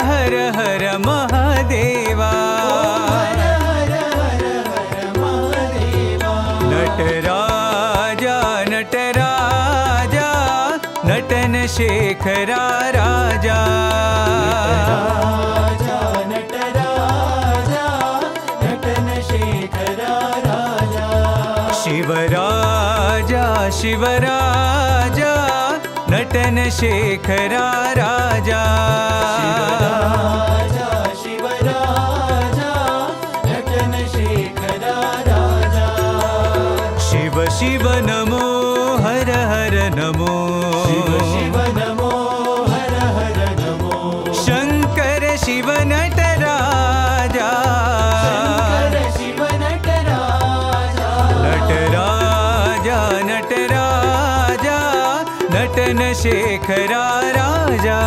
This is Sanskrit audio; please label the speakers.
Speaker 1: हर हर महादेवा नटराजा नटराजा नटन शेखरा राजा शिवराजा शिवराजा नटन शेखरा राजा शिव शिव नमो हर हर नमो शंकर शिव नटराजा नटराजा नटराजा नटन शेखरा राजा